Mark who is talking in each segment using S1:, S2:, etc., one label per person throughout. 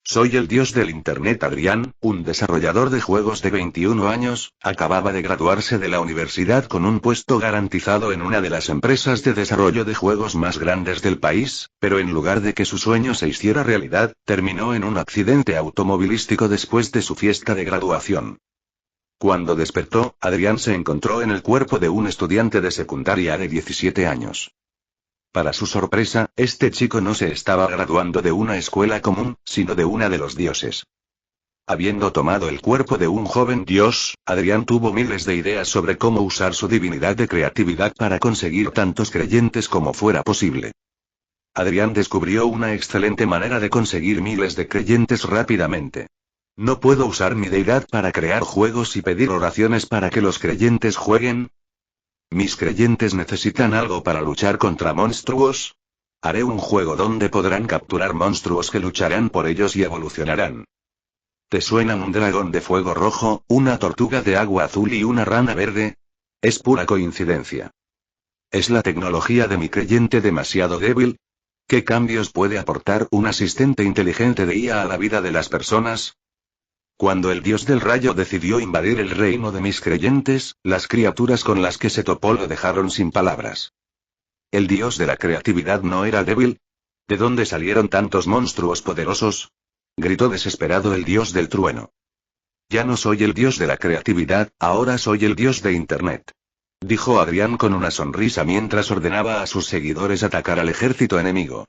S1: Soy el dios del Internet. Adrián, un desarrollador de juegos de 21 años, acababa de graduarse de la universidad con un puesto garantizado en una de las empresas de desarrollo de juegos más grandes del país, pero en lugar de que su sueño se hiciera realidad, terminó en un accidente automovilístico después de su fiesta de graduación. Cuando despertó, Adrián se encontró en el cuerpo de un estudiante de secundaria de 17 años. Para su sorpresa, este chico no se estaba graduando de una escuela común, sino de una de los dioses. Habiendo tomado el cuerpo de un joven dios, Adrián tuvo miles de ideas sobre cómo usar su divinidad de creatividad para conseguir tantos creyentes como fuera posible. Adrián descubrió una excelente manera de conseguir miles de creyentes rápidamente. ¿No puedo usar mi deidad para crear juegos y pedir oraciones para que los creyentes jueguen? ¿Mis creyentes necesitan algo para luchar contra monstruos? Haré un juego donde podrán capturar monstruos que lucharán por ellos y evolucionarán. ¿Te suenan un dragón de fuego rojo, una tortuga de agua azul y una rana verde? Es pura coincidencia. ¿Es la tecnología de mi creyente demasiado débil? ¿Qué cambios puede aportar un asistente inteligente de IA a la vida de las personas? Cuando el dios del rayo decidió invadir el reino de mis creyentes, las criaturas con las que se topó lo dejaron sin palabras. ¿El dios de la creatividad no era débil? ¿De dónde salieron tantos monstruos poderosos? Gritó desesperado el dios del trueno. Ya no soy el dios de la creatividad, ahora soy el dios de Internet. Dijo Adrián con una sonrisa mientras ordenaba a sus seguidores atacar al ejército enemigo.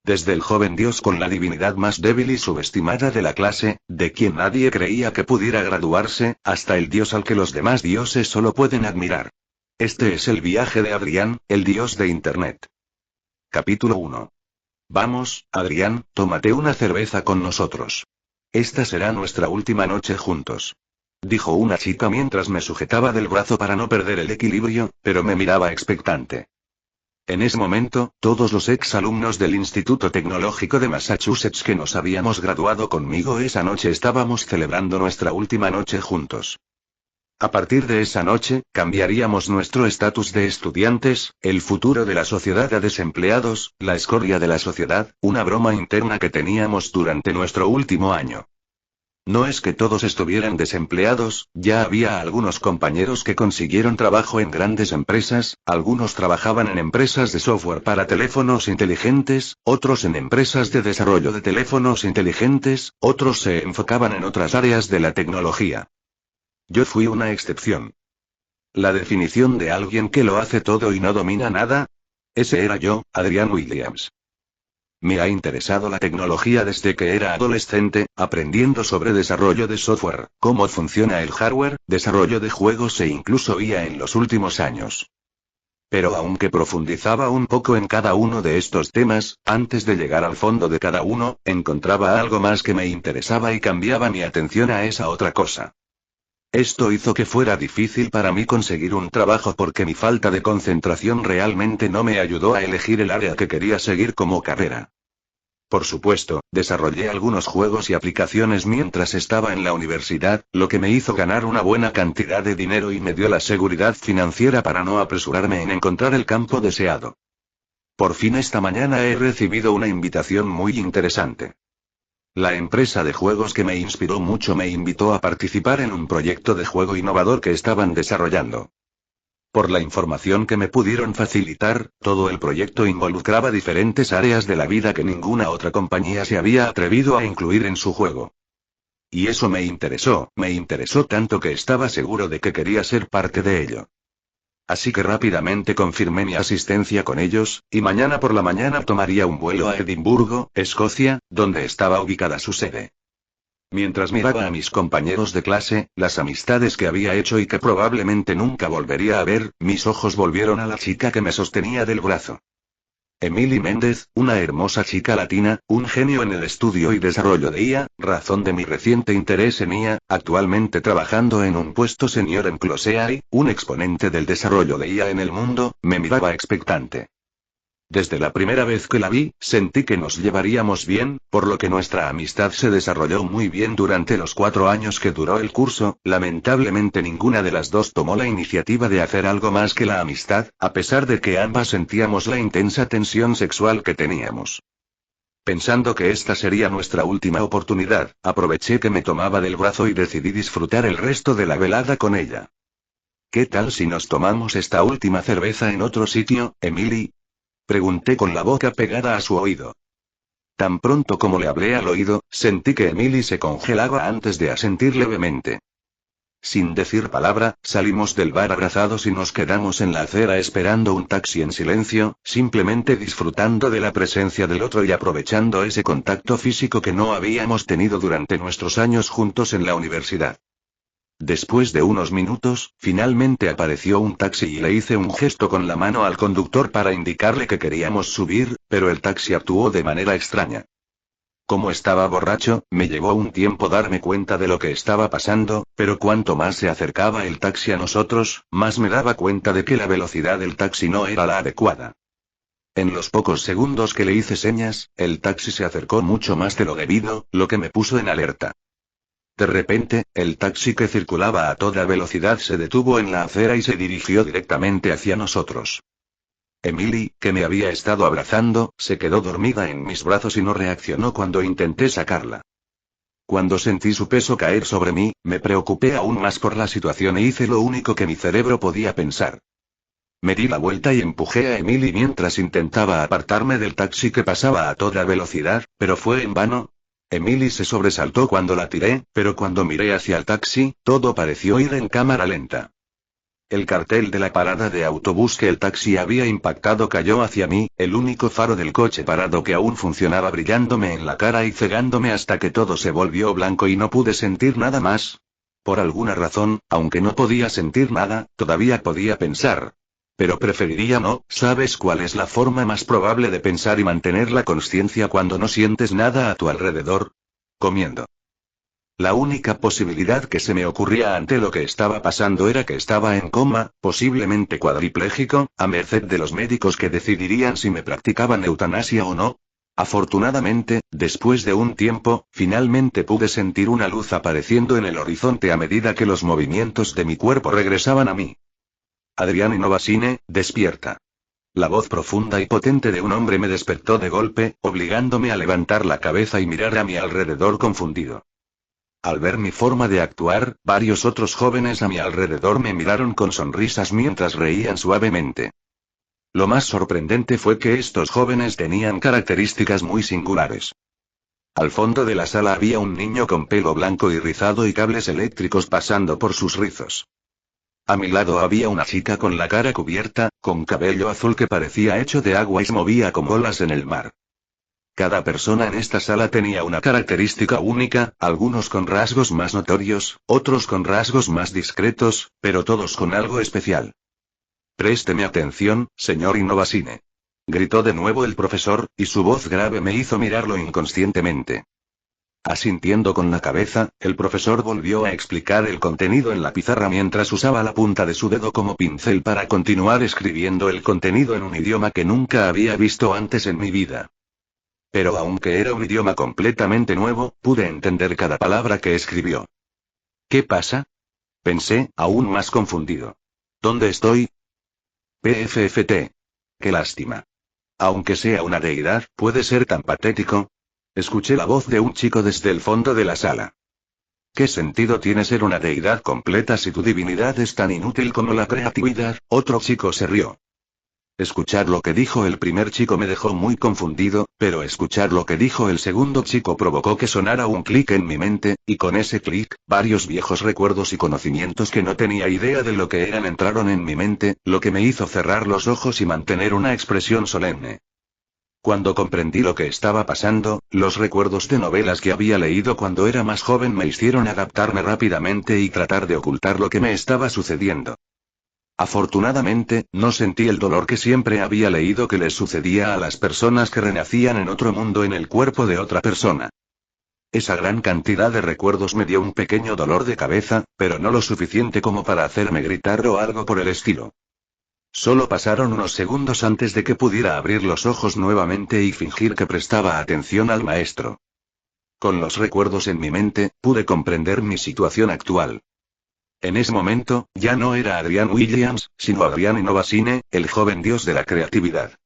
S1: Desde el joven dios con la divinidad más débil y subestimada de la clase, de quien nadie creía que pudiera graduarse, hasta el dios al que los demás dioses solo pueden admirar. Este es el viaje de Adrián, el dios de Internet. Capítulo 1. Vamos, Adrián, tómate una cerveza con nosotros. Esta será nuestra última noche juntos. Dijo una chica mientras me sujetaba del brazo para no perder el equilibrio, pero me miraba expectante. En ese momento, todos los ex-alumnos del Instituto Tecnológico de Massachusetts que nos habíamos graduado conmigo esa noche estábamos celebrando nuestra última noche juntos. A partir de esa noche, cambiaríamos nuestro estatus de estudiantes, el futuro de la sociedad a desempleados, la escoria de la sociedad, una broma interna que teníamos durante nuestro último año. No es que todos estuvieran desempleados, ya había algunos compañeros que consiguieron trabajo en grandes empresas, algunos trabajaban en empresas de software para teléfonos inteligentes, otros en empresas de desarrollo de teléfonos inteligentes, otros se enfocaban en otras áreas de la tecnología. Yo fui una excepción. La definición de alguien que lo hace todo y no domina nada. Ese era yo, Adrián Williams. Me ha interesado la tecnología desde que era adolescente, aprendiendo sobre desarrollo de software, cómo funciona el hardware, desarrollo de juegos e incluso IA en los últimos años. Pero aunque profundizaba un poco en cada uno de estos temas, antes de llegar al fondo de cada uno, encontraba algo más que me interesaba y cambiaba mi atención a esa otra cosa. Esto hizo que fuera difícil para mí conseguir un trabajo porque mi falta de concentración realmente no me ayudó a elegir el área que quería seguir como carrera. Por supuesto, desarrollé algunos juegos y aplicaciones mientras estaba en la universidad, lo que me hizo ganar una buena cantidad de dinero y me dio la seguridad financiera para no apresurarme en encontrar el campo deseado. Por fin esta mañana he recibido una invitación muy interesante. La empresa de juegos que me inspiró mucho me invitó a participar en un proyecto de juego innovador que estaban desarrollando. Por la información que me pudieron facilitar, todo el proyecto involucraba diferentes áreas de la vida que ninguna otra compañía se había atrevido a incluir en su juego. Y eso me interesó tanto que estaba seguro de que quería ser parte de ello. Así que rápidamente confirmé mi asistencia con ellos, y mañana por la mañana tomaría un vuelo a Edimburgo, Escocia, donde estaba ubicada su sede. Mientras miraba a mis compañeros de clase, las amistades que había hecho y que probablemente nunca volvería a ver, mis ojos volvieron a la chica que me sostenía del brazo. Emily Méndez, una hermosa chica latina, un genio en el estudio y desarrollo de IA, razón de mi reciente interés en IA, actualmente trabajando en un puesto senior en Close.ai, un exponente del desarrollo de IA en el mundo, me miraba expectante. Desde la primera vez que la vi, sentí que nos llevaríamos bien, por lo que nuestra amistad se desarrolló muy bien durante los 4 años que duró el curso. Lamentablemente ninguna de las dos tomó la iniciativa de hacer algo más que la amistad, a pesar de que ambas sentíamos la intensa tensión sexual que teníamos. Pensando que esta sería nuestra última oportunidad, aproveché que me tomaba del brazo y decidí disfrutar el resto de la velada con ella. ¿Qué tal si nos tomamos esta última cerveza en otro sitio, Emily? Pregunté con la boca pegada a su oído. Tan pronto como le hablé al oído, sentí que Emily se congelaba antes de asentir levemente. Sin decir palabra, salimos del bar abrazados y nos quedamos en la acera esperando un taxi en silencio, simplemente disfrutando de la presencia del otro y aprovechando ese contacto físico que no habíamos tenido durante nuestros años juntos en la universidad. Después de unos minutos, finalmente apareció un taxi y le hice un gesto con la mano al conductor para indicarle que queríamos subir, pero el taxi actuó de manera extraña. Como estaba borracho, me llevó un tiempo darme cuenta de lo que estaba pasando, pero cuanto más se acercaba el taxi a nosotros, más me daba cuenta de que la velocidad del taxi no era la adecuada. En los pocos segundos que le hice señas, el taxi se acercó mucho más de lo debido, lo que me puso en alerta. De repente, el taxi que circulaba a toda velocidad se detuvo en la acera y se dirigió directamente hacia nosotros. Emily, que me había estado abrazando, se quedó dormida en mis brazos y no reaccionó cuando intenté sacarla. Cuando sentí su peso caer sobre mí, me preocupé aún más por la situación e hice lo único que mi cerebro podía pensar. Me di la vuelta y empujé a Emily mientras intentaba apartarme del taxi que pasaba a toda velocidad, pero fue en vano. Emily se sobresaltó cuando la tiré, pero cuando miré hacia el taxi, todo pareció ir en cámara lenta. El cartel de la parada de autobús que el taxi había impactado cayó hacia mí, el único faro del coche parado que aún funcionaba brillándome en la cara y cegándome hasta que todo se volvió blanco y no pude sentir nada más. Por alguna razón, aunque no podía sentir nada, todavía podía pensar. Pero preferiría no. ¿Sabes cuál es la forma más probable de pensar y mantener la consciencia cuando no sientes nada a tu alrededor? Comiendo. La única posibilidad que se me ocurría ante lo que estaba pasando era que estaba en coma, posiblemente cuadripléjico, a merced de los médicos que decidirían si me practicaban eutanasia o no. Afortunadamente, después de un tiempo, finalmente pude sentir una luz apareciendo en el horizonte a medida que los movimientos de mi cuerpo regresaban a mí. Adrián Novasine, despierta. La voz profunda y potente de un hombre me despertó de golpe, obligándome a levantar la cabeza y mirar a mi alrededor confundido. Al ver mi forma de actuar, varios otros jóvenes a mi alrededor me miraron con sonrisas mientras reían suavemente. Lo más sorprendente fue que estos jóvenes tenían características muy singulares. Al fondo de la sala había un niño con pelo blanco y rizado y cables eléctricos pasando por sus rizos. A mi lado había una chica con la cara cubierta, con cabello azul que parecía hecho de agua y se movía como olas en el mar. Cada persona en esta sala tenía una característica única, algunos con rasgos más notorios, otros con rasgos más discretos, pero todos con algo especial. Présteme atención, señor Innovasine. Gritó de nuevo el profesor, y su voz grave me hizo mirarlo inconscientemente. Asintiendo con la cabeza, el profesor volvió a explicar el contenido en la pizarra mientras usaba la punta de su dedo como pincel para continuar escribiendo el contenido en un idioma que nunca había visto antes en mi vida. Pero aunque era un idioma completamente nuevo, pude entender cada palabra que escribió. ¿Qué pasa? Pensé, aún más confundido. ¿Dónde estoy? PFFT. Qué lástima. Aunque sea una deidad, ¿puede ser tan patético? Escuché la voz de un chico desde el fondo de la sala. ¿Qué sentido tiene ser una deidad completa si tu divinidad es tan inútil como la creatividad? Otro chico se rió. Escuchar lo que dijo el primer chico me dejó muy confundido, pero escuchar lo que dijo el segundo chico provocó que sonara un clic en mi mente, y con ese clic, varios viejos recuerdos y conocimientos que no tenía idea de lo que eran entraron en mi mente, lo que me hizo cerrar los ojos y mantener una expresión solemne. Cuando comprendí lo que estaba pasando, los recuerdos de novelas que había leído cuando era más joven me hicieron adaptarme rápidamente y tratar de ocultar lo que me estaba sucediendo. Afortunadamente, no sentí el dolor que siempre había leído que les sucedía a las personas que renacían en otro mundo en el cuerpo de otra persona. Esa gran cantidad de recuerdos me dio un pequeño dolor de cabeza, pero no lo suficiente como para hacerme gritar o algo por el estilo. Solo pasaron unos segundos antes de que pudiera abrir los ojos nuevamente y fingir que prestaba atención al maestro. Con los recuerdos en mi mente, pude comprender mi situación actual. En ese momento, ya no era Adrian Williams, sino Adrian Innovasine, el joven dios de la creatividad.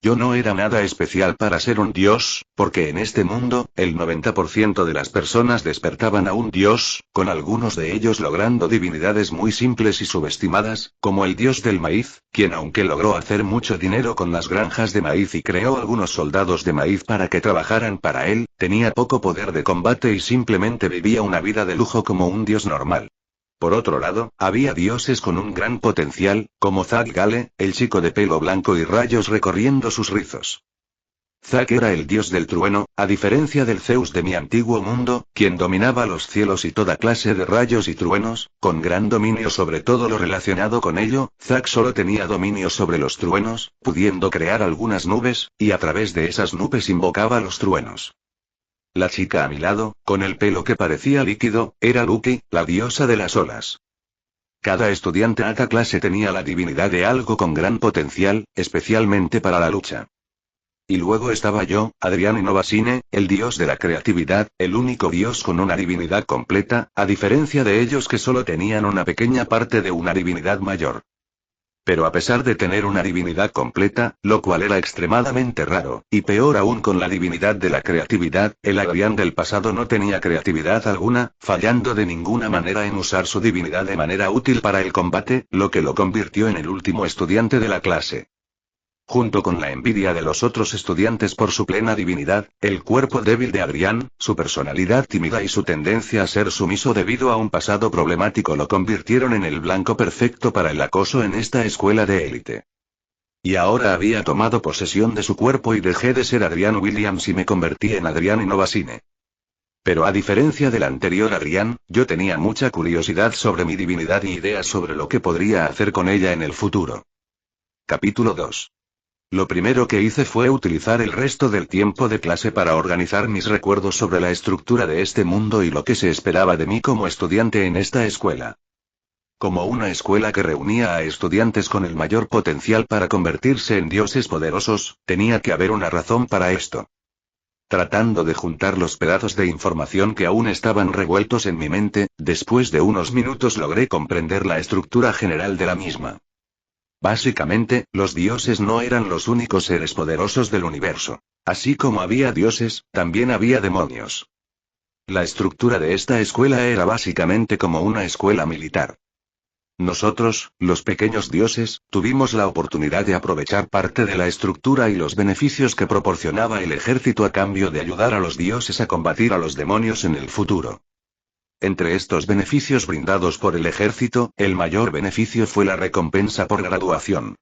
S1: Yo no era nada especial para ser un dios, porque en este mundo, el 90% de las personas despertaban a un dios, con algunos de ellos logrando divinidades muy simples y subestimadas, como el dios del maíz, quien aunque logró hacer mucho dinero con las granjas de maíz y creó algunos soldados de maíz para que trabajaran para él, tenía poco poder de combate y simplemente vivía una vida de lujo como un dios normal. Por otro lado, había dioses con un gran potencial, como Zack Gale, el chico de pelo blanco y rayos recorriendo sus rizos. Zack era el dios del trueno, a diferencia del Zeus de mi antiguo mundo, quien dominaba los cielos y toda clase de rayos y truenos, con gran dominio sobre todo lo relacionado con ello. Zack solo tenía dominio sobre los truenos, pudiendo crear algunas nubes, y a través de esas nubes invocaba los truenos. La chica a mi lado, con el pelo que parecía líquido, era Lucky, la diosa de las olas. Cada estudiante a cada clase tenía la divinidad de algo con gran potencial, especialmente para la lucha. Y luego estaba yo, Adrián Innovasine, el dios de la creatividad, el único dios con una divinidad completa, a diferencia de ellos que solo tenían una pequeña parte de una divinidad mayor. Pero a pesar de tener una divinidad completa, lo cual era extremadamente raro, y peor aún con la divinidad de la creatividad, el Adrián del pasado no tenía creatividad alguna, fallando de ninguna manera en usar su divinidad de manera útil para el combate, lo que lo convirtió en el último estudiante de la clase. Junto con la envidia de los otros estudiantes por su plena divinidad, el cuerpo débil de Adrián, su personalidad tímida y su tendencia a ser sumiso debido a un pasado problemático lo convirtieron en el blanco perfecto para el acoso en esta escuela de élite. Y ahora había tomado posesión de su cuerpo y dejé de ser Adrián Williams y me convertí en Adrián Innovasine. Pero a diferencia del anterior Adrián, yo tenía mucha curiosidad sobre mi divinidad y ideas sobre lo que podría hacer con ella en el futuro. Capítulo 2. Lo primero que hice fue utilizar el resto del tiempo de clase para organizar mis recuerdos sobre la estructura de este mundo y lo que se esperaba de mí como estudiante en esta escuela. Como una escuela que reunía a estudiantes con el mayor potencial para convertirse en dioses poderosos, tenía que haber una razón para esto. Tratando de juntar los pedazos de información que aún estaban revueltos en mi mente, después de unos minutos logré comprender la estructura general de la misma. Básicamente, los dioses no eran los únicos seres poderosos del universo. Así como había dioses, también había demonios. La estructura de esta escuela era básicamente como una escuela militar. Nosotros, los pequeños dioses, tuvimos la oportunidad de aprovechar parte de la estructura y los beneficios que proporcionaba el ejército a cambio de ayudar a los dioses a combatir a los demonios en el futuro. Entre estos beneficios brindados por el ejército, el mayor beneficio fue la recompensa por graduación.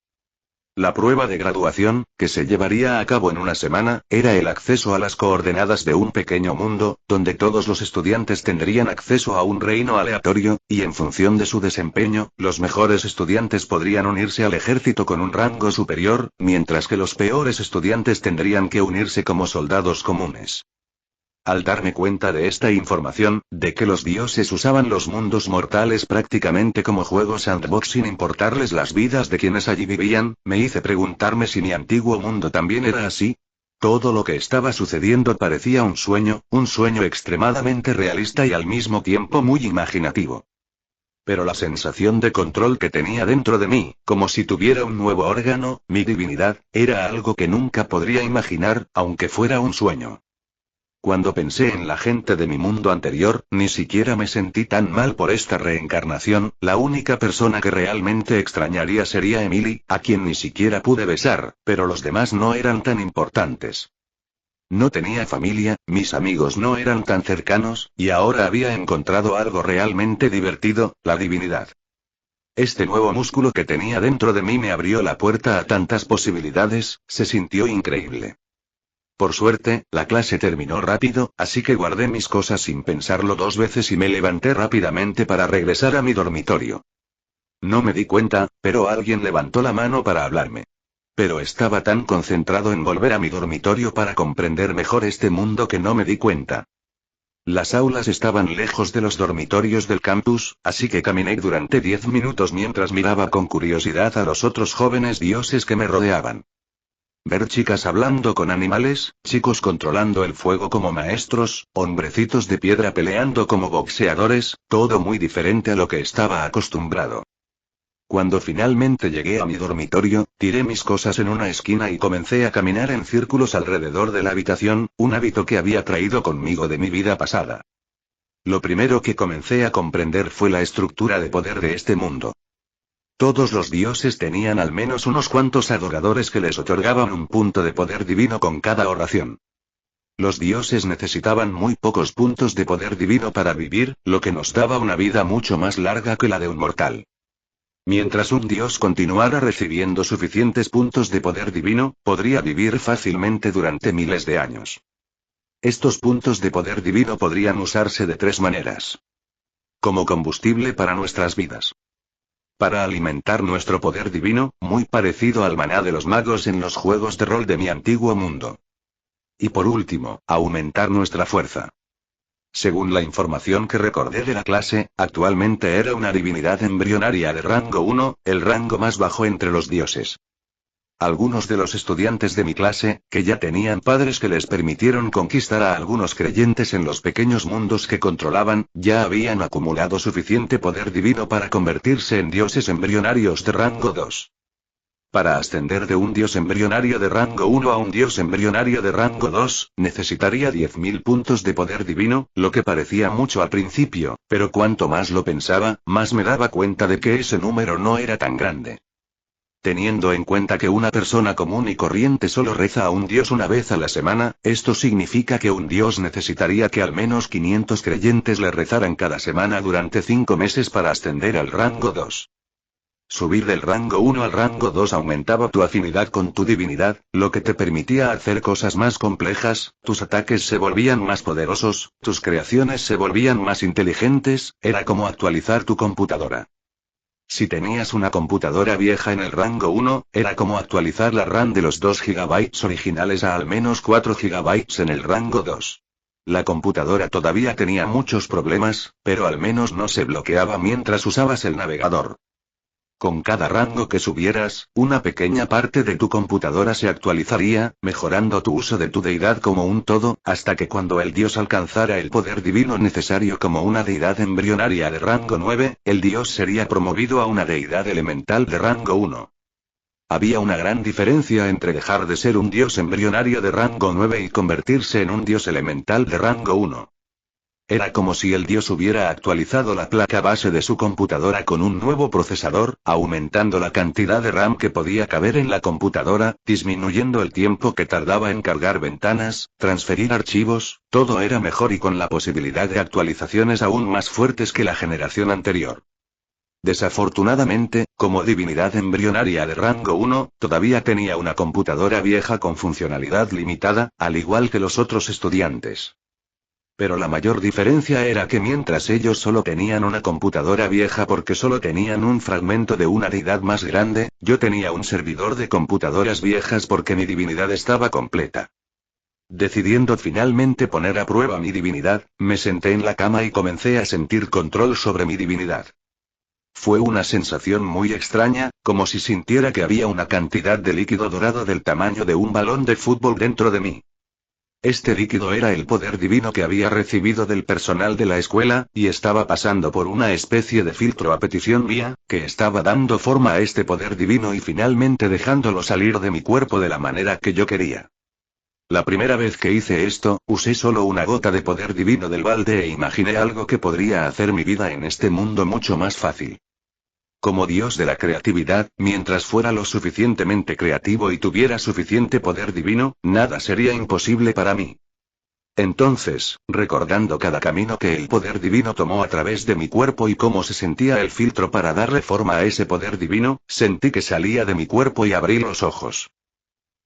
S1: La prueba de graduación, que se llevaría a cabo en una semana, era el acceso a las coordenadas de un pequeño mundo, donde todos los estudiantes tendrían acceso a un reino aleatorio, y en función de su desempeño, los mejores estudiantes podrían unirse al ejército con un rango superior, mientras que los peores estudiantes tendrían que unirse como soldados comunes. Al darme cuenta de esta información, de que los dioses usaban los mundos mortales prácticamente como juegos sandbox sin importarles las vidas de quienes allí vivían, me hice preguntarme si mi antiguo mundo también era así. Todo lo que estaba sucediendo parecía un sueño extremadamente realista y al mismo tiempo muy imaginativo. Pero la sensación de control que tenía dentro de mí, como si tuviera un nuevo órgano, mi divinidad, era algo que nunca podría imaginar, aunque fuera un sueño. Cuando pensé en la gente de mi mundo anterior, ni siquiera me sentí tan mal por esta reencarnación. La única persona que realmente extrañaría sería Emily, a quien ni siquiera pude besar, pero los demás no eran tan importantes. No tenía familia, mis amigos no eran tan cercanos, y ahora había encontrado algo realmente divertido, la divinidad. Este nuevo músculo que tenía dentro de mí me abrió la puerta a tantas posibilidades, se sintió increíble. Por suerte, la clase terminó rápido, así que guardé mis cosas sin pensarlo dos veces y me levanté rápidamente para regresar a mi dormitorio. No me di cuenta, pero alguien levantó la mano para hablarme. Pero estaba tan concentrado en volver a mi dormitorio para comprender mejor este mundo que no me di cuenta. Las aulas estaban lejos de los dormitorios del campus, así que caminé durante 10 minutos mientras miraba con curiosidad a los otros jóvenes dioses que me rodeaban. Ver chicas hablando con animales, chicos controlando el fuego como maestros, hombrecitos de piedra peleando como boxeadores, todo muy diferente a lo que estaba acostumbrado. Cuando finalmente llegué a mi dormitorio, tiré mis cosas en una esquina y comencé a caminar en círculos alrededor de la habitación, un hábito que había traído conmigo de mi vida pasada. Lo primero que comencé a comprender fue la estructura de poder de este mundo. Todos los dioses tenían al menos unos cuantos adoradores que les otorgaban un punto de poder divino con cada oración. Los dioses necesitaban muy pocos puntos de poder divino para vivir, lo que nos daba una vida mucho más larga que la de un mortal. Mientras un dios continuara recibiendo suficientes puntos de poder divino, podría vivir fácilmente durante miles de años. Estos puntos de poder divino podrían usarse de tres maneras. Como combustible para nuestras vidas. Para alimentar nuestro poder divino, muy parecido al maná de los magos en los juegos de rol de mi antiguo mundo. Y por último, aumentar nuestra fuerza. Según la información que recordé de la clase, actualmente era una divinidad embrionaria de rango 1, el rango más bajo entre los dioses. Algunos de los estudiantes de mi clase, que ya tenían padres que les permitieron conquistar a algunos creyentes en los pequeños mundos que controlaban, ya habían acumulado suficiente poder divino para convertirse en dioses embrionarios de rango 2. Para ascender de un dios embrionario de rango 1 a un dios embrionario de rango 2, necesitaría 10.000 puntos de poder divino, lo que parecía mucho al principio, pero cuanto más lo pensaba, más me daba cuenta de que ese número no era tan grande. Teniendo en cuenta que una persona común y corriente solo reza a un dios una vez a la semana, esto significa que un dios necesitaría que al menos 500 creyentes le rezaran cada semana durante 5 meses para ascender al rango 2. Subir del rango 1 al rango 2 aumentaba tu afinidad con tu divinidad, lo que te permitía hacer cosas más complejas, tus ataques se volvían más poderosos, tus creaciones se volvían más inteligentes, era como actualizar tu computadora. Si tenías una computadora vieja en el rango 1, era como actualizar la RAM de los 2 GB originales a al menos 4 GB en el rango 2. La computadora todavía tenía muchos problemas, pero al menos no se bloqueaba mientras usabas el navegador. Con cada rango que subieras, una pequeña parte de tu computadora se actualizaría, mejorando tu uso de tu deidad como un todo, hasta que cuando el dios alcanzara el poder divino necesario como una deidad embrionaria de rango 9, el dios sería promovido a una deidad elemental de rango 1. Había una gran diferencia entre dejar de ser un dios embrionario de rango 9 y convertirse en un dios elemental de rango 1. Era como si el dios hubiera actualizado la placa base de su computadora con un nuevo procesador, aumentando la cantidad de RAM que podía caber en la computadora, disminuyendo el tiempo que tardaba en cargar ventanas, transferir archivos, todo era mejor y con la posibilidad de actualizaciones aún más fuertes que la generación anterior. Desafortunadamente, como divinidad embrionaria de rango 1, todavía tenía una computadora vieja con funcionalidad limitada, al igual que los otros estudiantes. Pero la mayor diferencia era que mientras ellos solo tenían una computadora vieja porque solo tenían un fragmento de una deidad más grande, yo tenía un servidor de computadoras viejas porque mi divinidad estaba completa. Decidiendo finalmente poner a prueba mi divinidad, me senté en la cama y comencé a sentir control sobre mi divinidad. Fue una sensación muy extraña, como si sintiera que había una cantidad de líquido dorado del tamaño de un balón de fútbol dentro de mí. Este líquido era el poder divino que había recibido del personal de la escuela, y estaba pasando por una especie de filtro a petición mía, que estaba dando forma a este poder divino y finalmente dejándolo salir de mi cuerpo de la manera que yo quería. La primera vez que hice esto, usé solo una gota de poder divino del balde e imaginé algo que podría hacer mi vida en este mundo mucho más fácil. Como dios de la creatividad, mientras fuera lo suficientemente creativo y tuviera suficiente poder divino, nada sería imposible para mí. Entonces, recordando cada camino que el poder divino tomó a través de mi cuerpo y cómo se sentía el filtro para darle forma a ese poder divino, sentí que salía de mi cuerpo y abrí los ojos.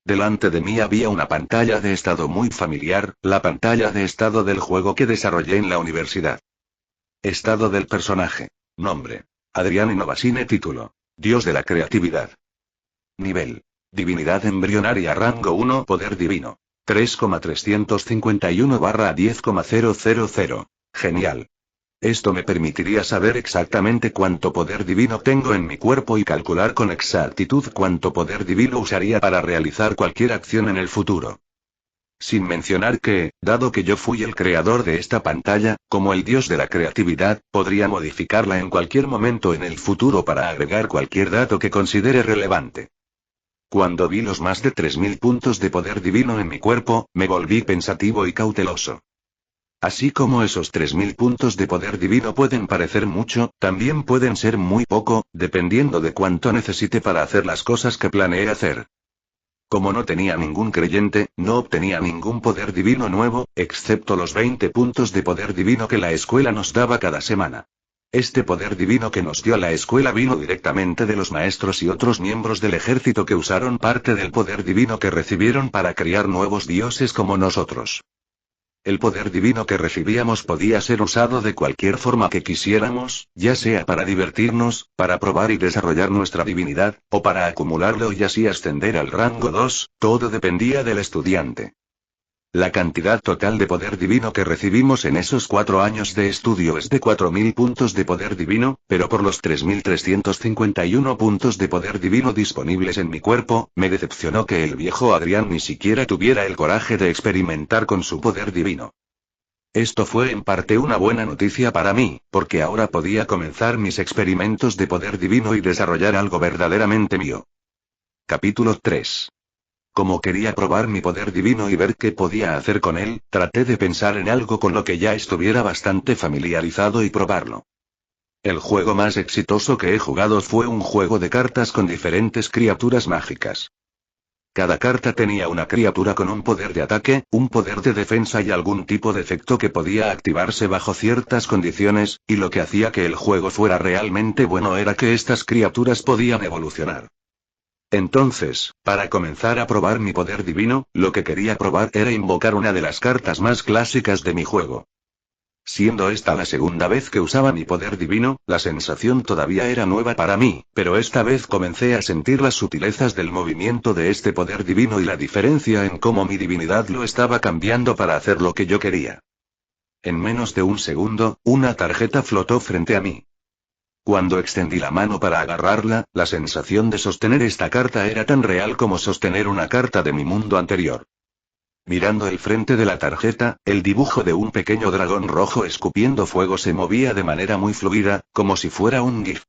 S1: Delante de mí había una pantalla de estado muy familiar, la pantalla de estado del juego que desarrollé en la universidad. Estado del personaje. Nombre: Adrián Innovasine. Título: Dios de la creatividad. Nivel: Divinidad embrionaria rango 1. Poder divino: 3,351/10,000. Genial. Esto me permitiría saber exactamente cuánto poder divino tengo en mi cuerpo y calcular con exactitud cuánto poder divino usaría para realizar cualquier acción en el futuro. Sin mencionar que, dado que yo fui el creador de esta pantalla, como el dios de la creatividad, podría modificarla en cualquier momento en el futuro para agregar cualquier dato que considere relevante. Cuando vi los más de 3000 puntos de poder divino en mi cuerpo, me volví pensativo y cauteloso. Así como esos 3000 puntos de poder divino pueden parecer mucho, también pueden ser muy poco, dependiendo de cuánto necesite para hacer las cosas que planeé hacer. Como no tenía ningún creyente, no obtenía ningún poder divino nuevo, excepto los 20 puntos de poder divino que la escuela nos daba cada semana. Este poder divino que nos dio la escuela vino directamente de los maestros y otros miembros del ejército que usaron parte del poder divino que recibieron para criar nuevos dioses como nosotros. El poder divino que recibíamos podía ser usado de cualquier forma que quisiéramos, ya sea para divertirnos, para probar y desarrollar nuestra divinidad, o para acumularlo y así ascender al rango 2, todo dependía del estudiante. La cantidad total de poder divino que recibimos en esos 4 años de estudio es de 4000 puntos de poder divino, pero por los 3351 puntos de poder divino disponibles en mi cuerpo, me decepcionó que el viejo Adrián ni siquiera tuviera el coraje de experimentar con su poder divino. Esto fue en parte una buena noticia para mí, porque ahora podía comenzar mis experimentos de poder divino y desarrollar algo verdaderamente mío. Capítulo 3. Como quería probar mi poder divino y ver qué podía hacer con él, traté de pensar en algo con lo que ya estuviera bastante familiarizado y probarlo. El juego más exitoso que he jugado fue un juego de cartas con diferentes criaturas mágicas. Cada carta tenía una criatura con un poder de ataque, un poder de defensa y algún tipo de efecto que podía activarse bajo ciertas condiciones, y lo que hacía que el juego fuera realmente bueno era que estas criaturas podían evolucionar. Entonces, para comenzar a probar mi poder divino, lo que quería probar era invocar una de las cartas más clásicas de mi juego. Siendo esta la segunda vez que usaba mi poder divino, la sensación todavía era nueva para mí, pero esta vez comencé a sentir las sutilezas del movimiento de este poder divino y la diferencia en cómo mi divinidad lo estaba cambiando para hacer lo que yo quería. En menos de un segundo, una tarjeta flotó frente a mí. Cuando extendí la mano para agarrarla, la sensación de sostener esta carta era tan real como sostener una carta de mi mundo anterior. Mirando el frente de la tarjeta, el dibujo de un pequeño dragón rojo escupiendo fuego se movía de manera muy fluida, como si fuera un GIF.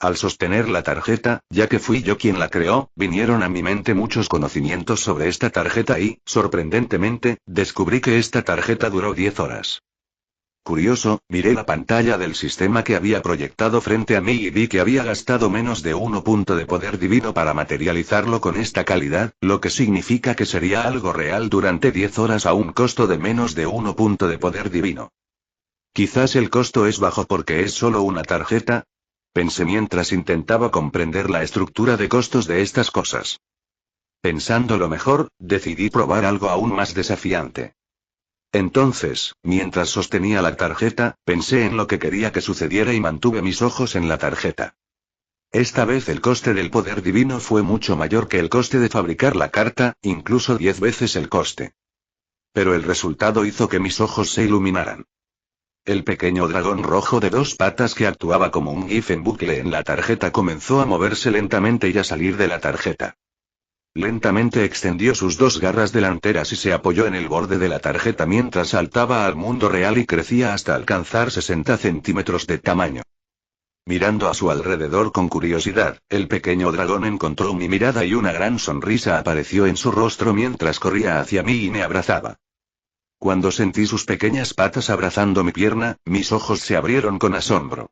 S1: Al sostener la tarjeta, ya que fui yo quien la creó, vinieron a mi mente muchos conocimientos sobre esta tarjeta y, sorprendentemente, descubrí que esta tarjeta duró 10 horas. Curioso, miré la pantalla del sistema que había proyectado frente a mí y vi que había gastado menos de 1 punto de poder divino para materializarlo con esta calidad, lo que significa que sería algo real durante 10 horas a un costo de menos de 1 punto de poder divino. Quizás el costo es bajo porque es solo una tarjeta. Pensé mientras intentaba comprender la estructura de costos de estas cosas. Pensándolo mejor, decidí probar algo aún más desafiante. Entonces, mientras sostenía la tarjeta, pensé en lo que quería que sucediera y mantuve mis ojos en la tarjeta. Esta vez el coste del poder divino fue mucho mayor que el coste de fabricar la carta, incluso 10 veces el coste. Pero el resultado hizo que mis ojos se iluminaran. El pequeño dragón rojo de 2 patas que actuaba como un GIF en bucle en la tarjeta comenzó a moverse lentamente y a salir de la tarjeta. Lentamente extendió sus 2 garras delanteras y se apoyó en el borde de la tarjeta mientras saltaba al mundo real y crecía hasta alcanzar 60 centímetros de tamaño. Mirando a su alrededor con curiosidad, el pequeño dragón encontró mi mirada y una gran sonrisa apareció en su rostro mientras corría hacia mí y me abrazaba. Cuando sentí sus pequeñas patas abrazando mi pierna, mis ojos se abrieron con asombro.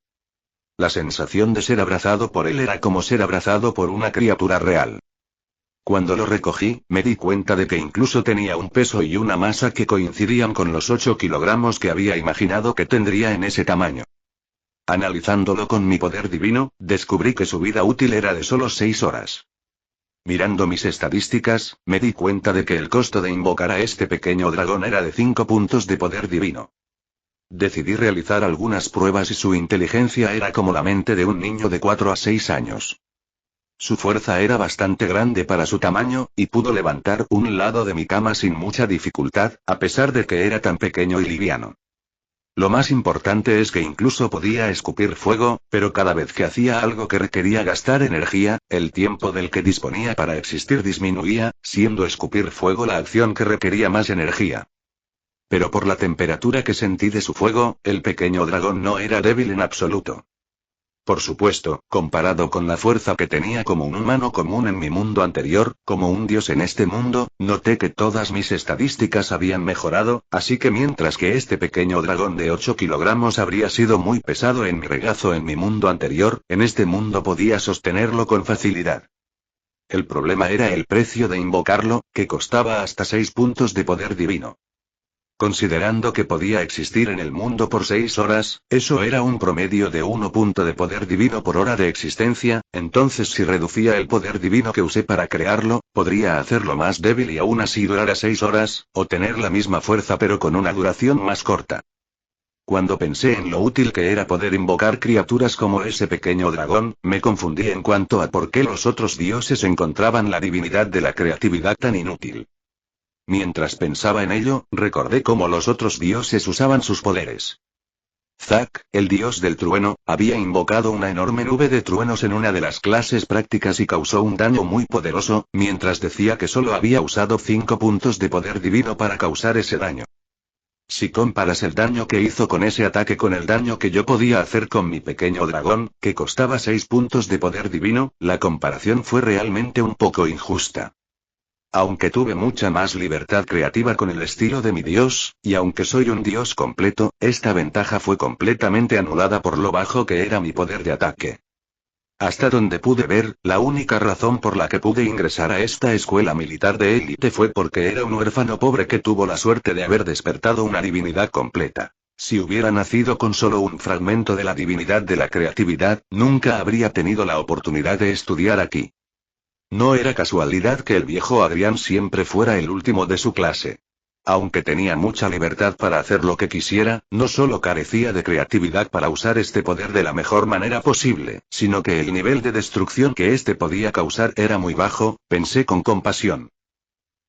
S1: La sensación de ser abrazado por él era como ser abrazado por una criatura real. Cuando lo recogí, me di cuenta de que incluso tenía un peso y una masa que coincidían con los 8 kilogramos que había imaginado que tendría en ese tamaño. Analizándolo con mi poder divino, descubrí que su vida útil era de solo 6 horas. Mirando mis estadísticas, me di cuenta de que el costo de invocar a este pequeño dragón era de 5 puntos de poder divino. Decidí realizar algunas pruebas y su inteligencia era como la mente de un niño de 4 a 6 años. Su fuerza era bastante grande para su tamaño, y pudo levantar un lado de mi cama sin mucha dificultad, a pesar de que era tan pequeño y liviano. Lo más importante es que incluso podía escupir fuego, pero cada vez que hacía algo que requería gastar energía, el tiempo del que disponía para existir disminuía, siendo escupir fuego la acción que requería más energía. Pero por la temperatura que sentí de su fuego, el pequeño dragón no era débil en absoluto. Por supuesto, comparado con la fuerza que tenía como un humano común en mi mundo anterior, como un dios en este mundo, noté que todas mis estadísticas habían mejorado, así que mientras que este pequeño dragón de 8 kilogramos habría sido muy pesado en mi regazo en mi mundo anterior, en este mundo podía sostenerlo con facilidad. El problema era el precio de invocarlo, que costaba hasta 6 puntos de poder divino. Considerando que podía existir en el mundo por 6 horas, eso era un promedio de 1 punto de poder divino por hora de existencia, entonces si reducía el poder divino que usé para crearlo, podría hacerlo más débil y aún así durar 6 horas, o tener la misma fuerza pero con una duración más corta. Cuando pensé en lo útil que era poder invocar criaturas como ese pequeño dragón, me confundí en cuanto a por qué los otros dioses encontraban la divinidad de la creatividad tan inútil. Mientras pensaba en ello, recordé cómo los otros dioses usaban sus poderes. Zack, el dios del trueno, había invocado una enorme nube de truenos en una de las clases prácticas y causó un daño muy poderoso, mientras decía que solo había usado 5 puntos de poder divino para causar ese daño. Si comparas el daño que hizo con ese ataque con el daño que yo podía hacer con mi pequeño dragón, que costaba 6 puntos de poder divino, la comparación fue realmente un poco injusta. Aunque tuve mucha más libertad creativa con el estilo de mi dios, y aunque soy un dios completo, esta ventaja fue completamente anulada por lo bajo que era mi poder de ataque. Hasta donde pude ver, la única razón por la que pude ingresar a esta escuela militar de élite fue porque era un huérfano pobre que tuvo la suerte de haber despertado una divinidad completa. Si hubiera nacido con solo un fragmento de la divinidad de la creatividad, nunca habría tenido la oportunidad de estudiar aquí. No era casualidad que el viejo Adrián siempre fuera el último de su clase. Aunque tenía mucha libertad para hacer lo que quisiera, no solo carecía de creatividad para usar este poder de la mejor manera posible, sino que el nivel de destrucción que este podía causar era muy bajo, pensé con compasión.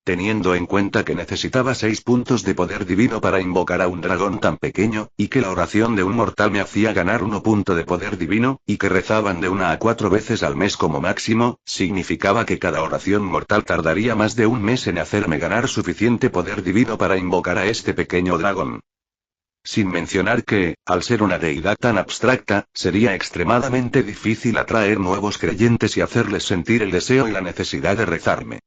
S1: Teniendo en cuenta que necesitaba 6 puntos de poder divino para invocar a un dragón tan pequeño, y que la oración de un mortal me hacía ganar 1 punto de poder divino, y que rezaban de 1 a 4 veces al mes como máximo, significaba que cada oración mortal tardaría más de un mes en hacerme ganar suficiente poder divino para invocar a este pequeño dragón. Sin mencionar que, al ser una deidad tan abstracta, sería extremadamente difícil atraer nuevos creyentes y hacerles sentir el deseo y la necesidad de rezarme.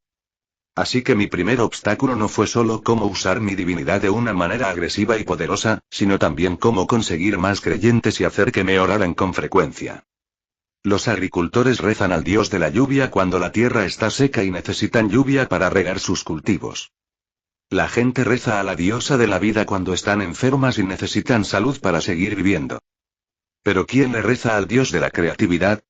S1: Así que mi primer obstáculo no fue solo cómo usar mi divinidad de una manera agresiva y poderosa, sino también cómo conseguir más creyentes y hacer que me oraran con frecuencia. Los agricultores rezan al dios de la lluvia cuando la tierra está seca y necesitan lluvia para regar sus cultivos. La gente reza a la diosa de la vida cuando están enfermas y necesitan salud para seguir viviendo. ¿Pero quién le reza al dios de la creatividad?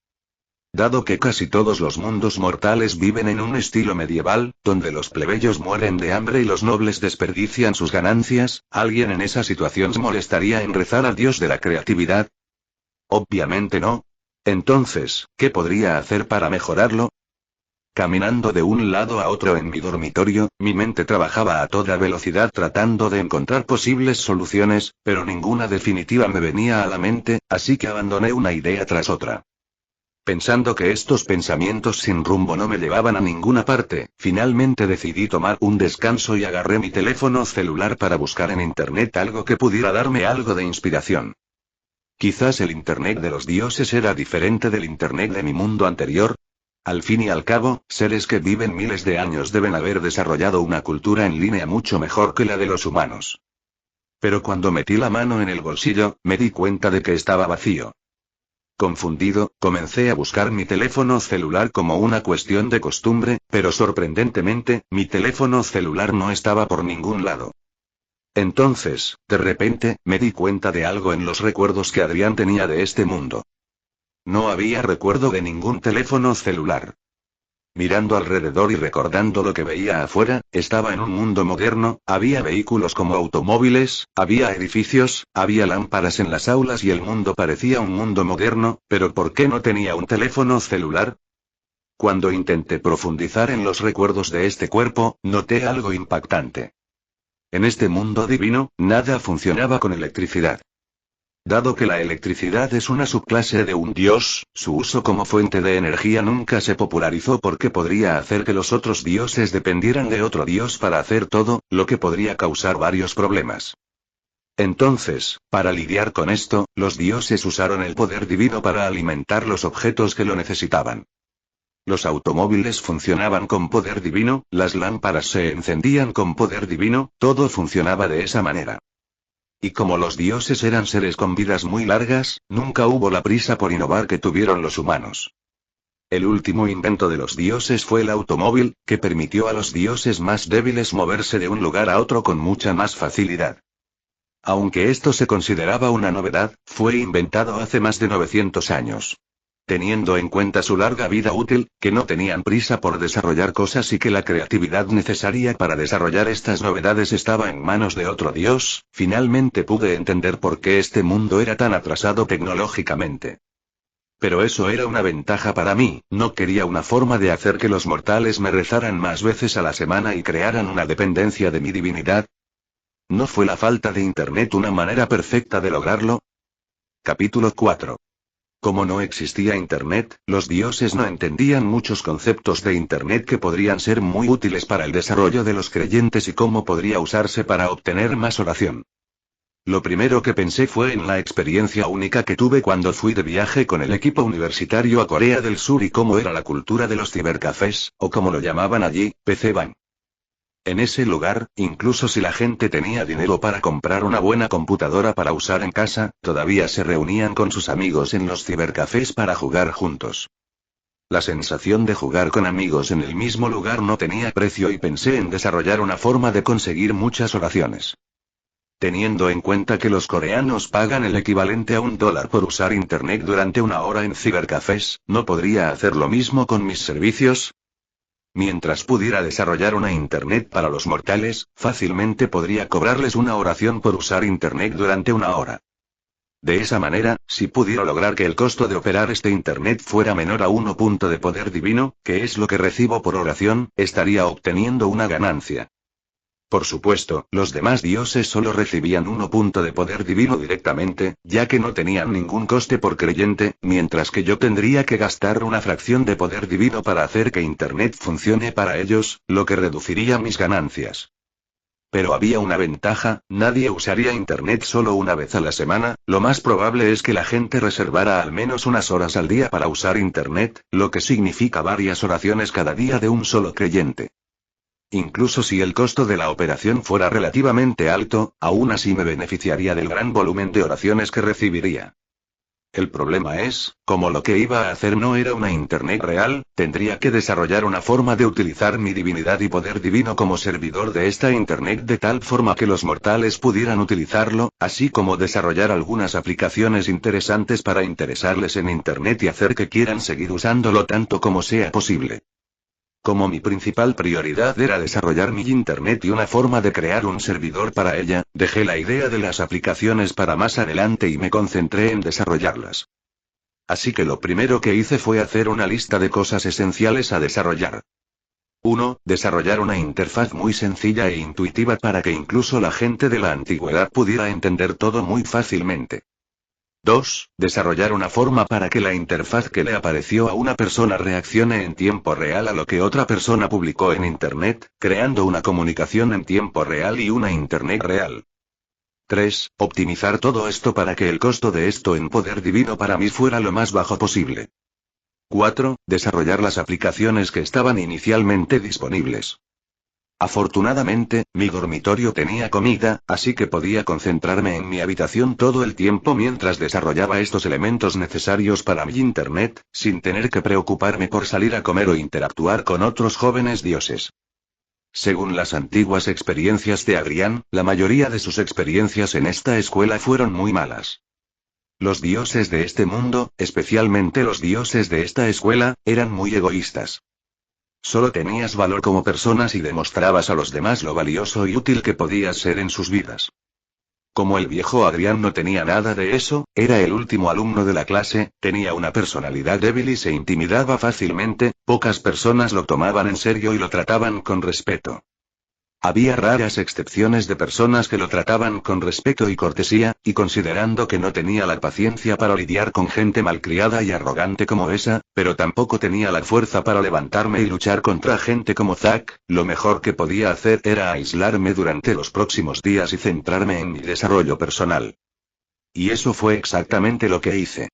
S1: Dado que casi todos los mundos mortales viven en un estilo medieval, donde los plebeyos mueren de hambre y los nobles desperdician sus ganancias, ¿alguien en esa situación se molestaría en rezar al dios de la creatividad? Obviamente no. Entonces, ¿qué podría hacer para mejorarlo? Caminando de un lado a otro en mi dormitorio, mi mente trabajaba a toda velocidad tratando de encontrar posibles soluciones, pero ninguna definitiva me venía a la mente, así que abandoné una idea tras otra. Pensando que estos pensamientos sin rumbo no me llevaban a ninguna parte, finalmente decidí tomar un descanso y agarré mi teléfono celular para buscar en internet algo que pudiera darme algo de inspiración. Quizás el internet de los dioses era diferente del internet de mi mundo anterior. Al fin y al cabo, seres que viven miles de años deben haber desarrollado una cultura en línea mucho mejor que la de los humanos. Pero cuando metí la mano en el bolsillo, me di cuenta de que estaba vacío. Confundido, comencé a buscar mi teléfono celular como una cuestión de costumbre, pero sorprendentemente, mi teléfono celular no estaba por ningún lado. Entonces, de repente, me di cuenta de algo en los recuerdos que Adrián tenía de este mundo. No había recuerdo de ningún teléfono celular. Mirando alrededor y recordando lo que veía afuera, estaba en un mundo moderno, había vehículos como automóviles, había edificios, había lámparas en las aulas y el mundo parecía un mundo moderno, pero ¿por qué no tenía un teléfono celular? Cuando intenté profundizar en los recuerdos de este cuerpo, noté algo impactante. En este mundo divino, nada funcionaba con electricidad. Dado que la electricidad es una subclase de un dios, su uso como fuente de energía nunca se popularizó porque podría hacer que los otros dioses dependieran de otro dios para hacer todo, lo que podría causar varios problemas. Entonces, para lidiar con esto, los dioses usaron el poder divino para alimentar los objetos que lo necesitaban. Los automóviles funcionaban con poder divino, las lámparas se encendían con poder divino, todo funcionaba de esa manera. Y como los dioses eran seres con vidas muy largas, nunca hubo la prisa por innovar que tuvieron los humanos. El último invento de los dioses fue el automóvil, que permitió a los dioses más débiles moverse de un lugar a otro con mucha más facilidad. Aunque esto se consideraba una novedad, fue inventado hace más de 900 años. Teniendo en cuenta su larga vida útil, que no tenían prisa por desarrollar cosas y que la creatividad necesaria para desarrollar estas novedades estaba en manos de otro dios, finalmente pude entender por qué este mundo era tan atrasado tecnológicamente. Pero eso era una ventaja para mí, no quería una forma de hacer que los mortales me rezaran más veces a la semana y crearan una dependencia de mi divinidad. ¿No fue la falta de internet una manera perfecta de lograrlo? Capítulo 4. Como no existía Internet, los dioses no entendían muchos conceptos de Internet que podrían ser muy útiles para el desarrollo de los creyentes y cómo podría usarse para obtener más oración. Lo primero que pensé fue en la experiencia única que tuve cuando fui de viaje con el equipo universitario a Corea del Sur y cómo era la cultura de los cibercafés, o como lo llamaban allí, PC Bang. En ese lugar, incluso si la gente tenía dinero para comprar una buena computadora para usar en casa, todavía se reunían con sus amigos en los cibercafés para jugar juntos. La sensación de jugar con amigos en el mismo lugar no tenía precio y pensé en desarrollar una forma de conseguir muchas oraciones. Teniendo en cuenta que los coreanos pagan el equivalente a $1 por usar internet durante una hora en cibercafés, ¿no podría hacer lo mismo con mis servicios? Mientras pudiera desarrollar una Internet para los mortales, fácilmente podría cobrarles una oración por usar Internet durante una hora. De esa manera, si pudiera lograr que el costo de operar este Internet fuera menor a 1 punto de poder divino, que es lo que recibo por oración, estaría obteniendo una ganancia. Por supuesto, los demás dioses solo recibían 1 punto de poder divino directamente, ya que no tenían ningún coste por creyente, mientras que yo tendría que gastar una fracción de poder divino para hacer que Internet funcione para ellos, lo que reduciría mis ganancias. Pero había una ventaja, nadie usaría Internet solo una vez a la semana, lo más probable es que la gente reservara al menos unas horas al día para usar Internet, lo que significa varias oraciones cada día de un solo creyente. Incluso si el costo de la operación fuera relativamente alto, aún así me beneficiaría del gran volumen de oraciones que recibiría. El problema es, como lo que iba a hacer no era una Internet real, tendría que desarrollar una forma de utilizar mi divinidad y poder divino como servidor de esta Internet de tal forma que los mortales pudieran utilizarlo, así como desarrollar algunas aplicaciones interesantes para interesarles en Internet y hacer que quieran seguir usándolo tanto como sea posible. Como mi principal prioridad era desarrollar mi Internet y una forma de crear un servidor para ella, dejé la idea de las aplicaciones para más adelante y me concentré en desarrollarlas. Así que lo primero que hice fue hacer una lista de cosas esenciales a desarrollar. 1. Desarrollar una interfaz muy sencilla e intuitiva para que incluso la gente de la antigüedad pudiera entender todo muy fácilmente. 2. Desarrollar una forma para que la interfaz que le apareció a una persona reaccione en tiempo real a lo que otra persona publicó en Internet, creando una comunicación en tiempo real y una Internet real. 3. Optimizar todo esto para que el costo de esto en poder divino para mí fuera lo más bajo posible. 4. Desarrollar las aplicaciones que estaban inicialmente disponibles. Afortunadamente, mi dormitorio tenía comida, así que podía concentrarme en mi habitación todo el tiempo mientras desarrollaba estos elementos necesarios para mi Internet, sin tener que preocuparme por salir a comer o interactuar con otros jóvenes dioses. Según las antiguas experiencias de Adrián, la mayoría de sus experiencias en esta escuela fueron muy malas. Los dioses de este mundo, especialmente los dioses de esta escuela, eran muy egoístas. Solo tenías valor como persona si demostrabas a los demás lo valioso y útil que podías ser en sus vidas. Como el viejo Adrián no tenía nada de eso, era el último alumno de la clase, tenía una personalidad débil y se intimidaba fácilmente, pocas personas lo tomaban en serio y lo trataban con respeto. Había raras excepciones de personas que lo trataban con respeto y cortesía, y considerando que no tenía la paciencia para lidiar con gente malcriada y arrogante como esa, pero tampoco tenía la fuerza para levantarme y luchar contra gente como Zack, lo mejor que podía hacer era aislarme durante los próximos días y centrarme en mi desarrollo personal. Y eso fue exactamente lo que hice.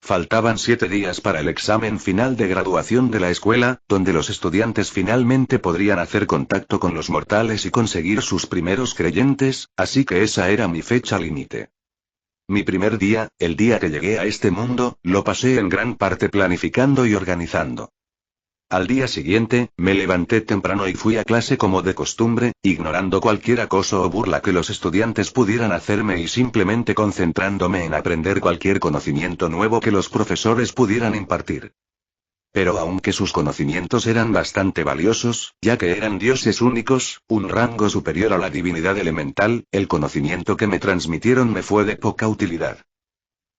S1: Faltaban 7 días para el examen final de graduación de la escuela, donde los estudiantes finalmente podrían hacer contacto con los mortales y conseguir sus primeros creyentes, así que esa era mi fecha límite. Mi primer día, el día que llegué a este mundo, lo pasé en gran parte planificando y organizando. Al día siguiente, me levanté temprano y fui a clase como de costumbre, ignorando cualquier acoso o burla que los estudiantes pudieran hacerme y simplemente concentrándome en aprender cualquier conocimiento nuevo que los profesores pudieran impartir. Pero aunque sus conocimientos eran bastante valiosos, ya que eran dioses únicos, un rango superior a la divinidad elemental, el conocimiento que me transmitieron me fue de poca utilidad.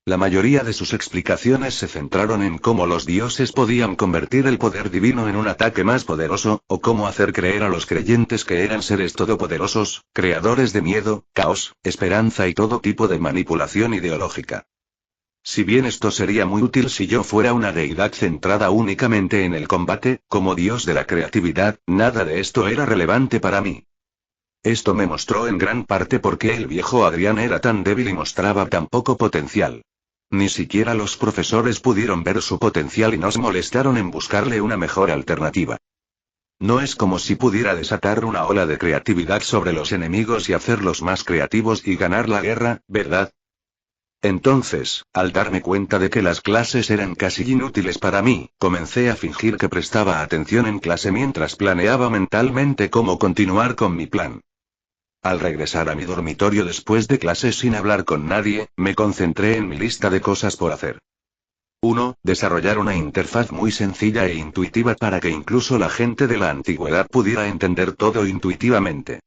S1: La mayoría de sus explicaciones se centraron en cómo los dioses podían convertir el poder divino en un ataque más poderoso, o cómo hacer creer a los creyentes que eran seres todopoderosos, creadores de miedo, caos, esperanza y todo tipo de manipulación ideológica. Si bien esto sería muy útil si yo fuera una deidad centrada únicamente en el combate, como dios de la creatividad, nada de esto era relevante para mí. Esto me mostró en gran parte por qué el viejo Adrián era tan débil y mostraba tan poco potencial. Ni siquiera los profesores pudieron ver su potencial y nos molestaron en buscarle una mejor alternativa. No es como si pudiera desatar una ola de creatividad sobre los enemigos y hacerlos más creativos y ganar la guerra, ¿verdad? Entonces, al darme cuenta de que las clases eran casi inútiles para mí, comencé a fingir que prestaba atención en clase mientras planeaba mentalmente cómo continuar con mi plan. Al regresar a mi dormitorio después de clases sin hablar con nadie, me concentré en mi lista de cosas por hacer. 1. Desarrollar una interfaz muy sencilla e intuitiva para que incluso la gente de la antigüedad pudiera entender todo intuitivamente.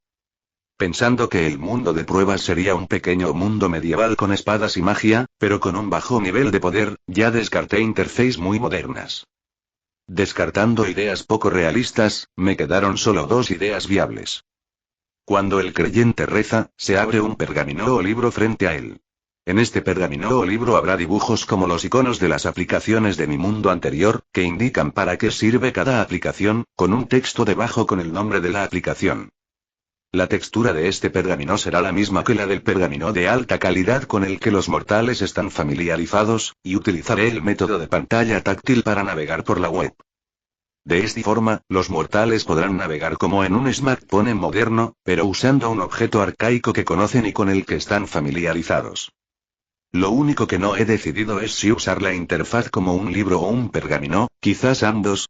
S1: Pensando que el mundo de pruebas sería un pequeño mundo medieval con espadas y magia, pero con un bajo nivel de poder, ya descarté interfaces muy modernas. Descartando ideas poco realistas, me quedaron solo 2 ideas viables. Cuando el creyente reza, se abre un pergamino o libro frente a él. En este pergamino o libro habrá dibujos como los iconos de las aplicaciones de mi mundo anterior, que indican para qué sirve cada aplicación, con un texto debajo con el nombre de la aplicación. La textura de este pergamino será la misma que la del pergamino de alta calidad con el que los mortales están familiarizados, y utilizaré el método de pantalla táctil para navegar por la web. De esta forma, los mortales podrán navegar como en un smartphone moderno, pero usando un objeto arcaico que conocen y con el que están familiarizados. Lo único que no he decidido es si usar la interfaz como un libro o un pergamino, quizás ambos.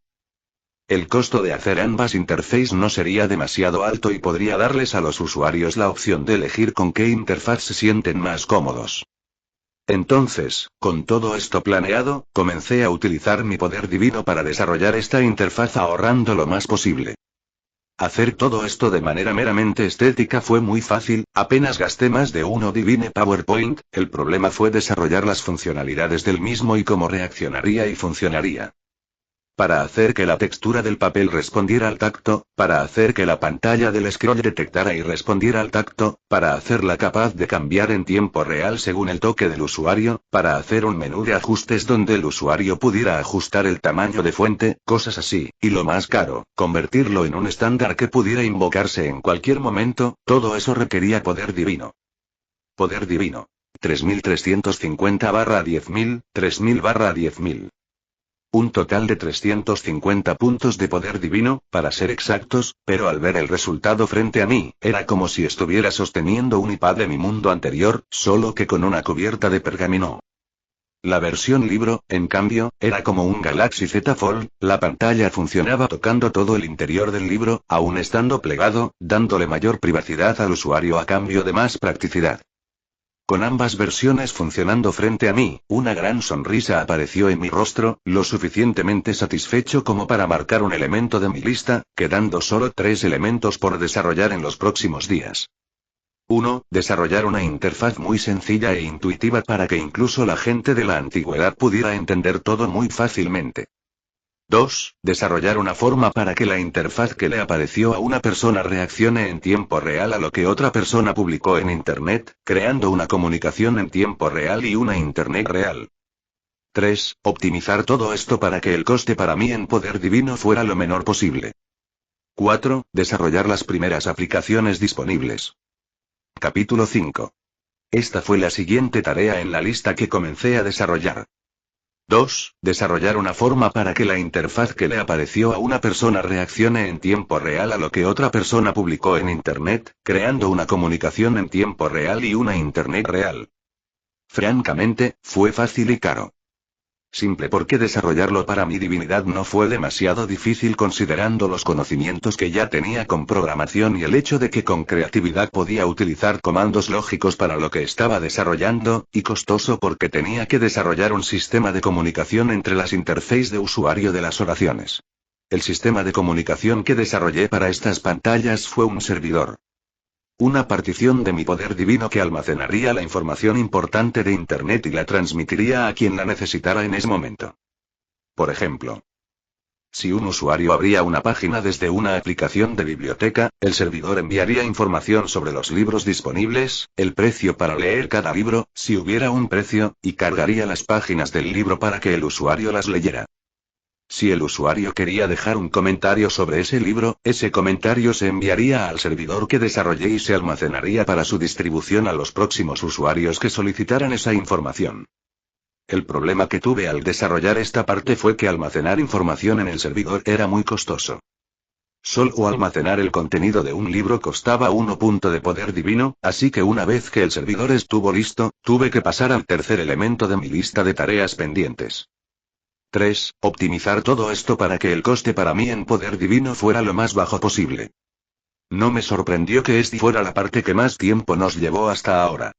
S1: El costo de hacer ambas interfaces no sería demasiado alto y podría darles a los usuarios la opción de elegir con qué interfaz se sienten más cómodos. Entonces, con todo esto planeado, comencé a utilizar mi poder divino para desarrollar esta interfaz ahorrando lo más posible. Hacer todo esto de manera meramente estética fue muy fácil, apenas gasté más de 1 Divine PowerPoint, el problema fue desarrollar las funcionalidades del mismo y cómo reaccionaría y funcionaría. Para hacer que la textura del papel respondiera al tacto, para hacer que la pantalla del scroll detectara y respondiera al tacto, para hacerla capaz de cambiar en tiempo real según el toque del usuario, para hacer un menú de ajustes donde el usuario pudiera ajustar el tamaño de fuente, cosas así, y lo más caro, convertirlo en un estándar que pudiera invocarse en cualquier momento, todo eso requería poder divino. Poder divino. 3350/10000, 3000/10000. Un total de 350 puntos de poder divino, para ser exactos, pero al ver el resultado frente a mí, era como si estuviera sosteniendo un iPad de mi mundo anterior, solo que con una cubierta de pergamino. La versión libro, en cambio, era como un Galaxy Z Fold, la pantalla funcionaba tocando todo el interior del libro, aún estando plegado, dándole mayor privacidad al usuario a cambio de más practicidad. Con ambas versiones funcionando frente a mí, una gran sonrisa apareció en mi rostro, lo suficientemente satisfecho como para marcar un elemento de mi lista, quedando solo 3 elementos por desarrollar en los próximos días. 1. Desarrollar una interfaz muy sencilla e intuitiva para que incluso la gente de la antigüedad pudiera entender todo muy fácilmente. 2. Desarrollar una forma para que la interfaz que le apareció a una persona reaccione en tiempo real a lo que otra persona publicó en Internet, creando una comunicación en tiempo real y una Internet real. 3. Optimizar todo esto para que el coste para mí en poder divino fuera lo menor posible. 4. Desarrollar las primeras aplicaciones disponibles. Capítulo 5. Esta fue la siguiente tarea en la lista que comencé a desarrollar. 2. Desarrollar una forma para que la interfaz que le apareció a una persona reaccione en tiempo real a lo que otra persona publicó en Internet, creando una comunicación en tiempo real y una Internet real. Francamente, fue fácil y caro. Simple porque desarrollarlo para mi divinidad no fue demasiado difícil considerando los conocimientos que ya tenía con programación y el hecho de que con creatividad podía utilizar comandos lógicos para lo que estaba desarrollando, y costoso porque tenía que desarrollar un sistema de comunicación entre las interfaces de usuario de las oraciones. El sistema de comunicación que desarrollé para estas pantallas fue un servidor. Una partición de mi poder divino que almacenaría la información importante de Internet y la transmitiría a quien la necesitara en ese momento. Por ejemplo, si un usuario abría una página desde una aplicación de biblioteca, el servidor enviaría información sobre los libros disponibles, el precio para leer cada libro, si hubiera un precio, y cargaría las páginas del libro para que el usuario las leyera. Si el usuario quería dejar un comentario sobre ese libro, ese comentario se enviaría al servidor que desarrollé y se almacenaría para su distribución a los próximos usuarios que solicitaran esa información. El problema que tuve al desarrollar esta parte fue que almacenar información en el servidor era muy costoso. Solo almacenar el contenido de un libro costaba 1 punto de poder divino, así que una vez que el servidor estuvo listo, tuve que pasar al tercer elemento de mi lista de tareas pendientes. 3. Optimizar todo esto para que el coste para mí en poder divino fuera lo más bajo posible. No me sorprendió que esta fuera la parte que más tiempo nos llevó hasta ahora.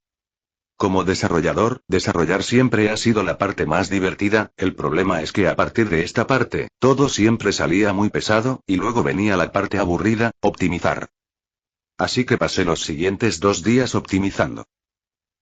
S1: Como desarrollador, desarrollar siempre ha sido la parte más divertida, el problema es que a partir de esta parte, todo siempre salía muy pesado, y luego venía la parte aburrida, optimizar. Así que pasé los siguientes 2 días optimizando.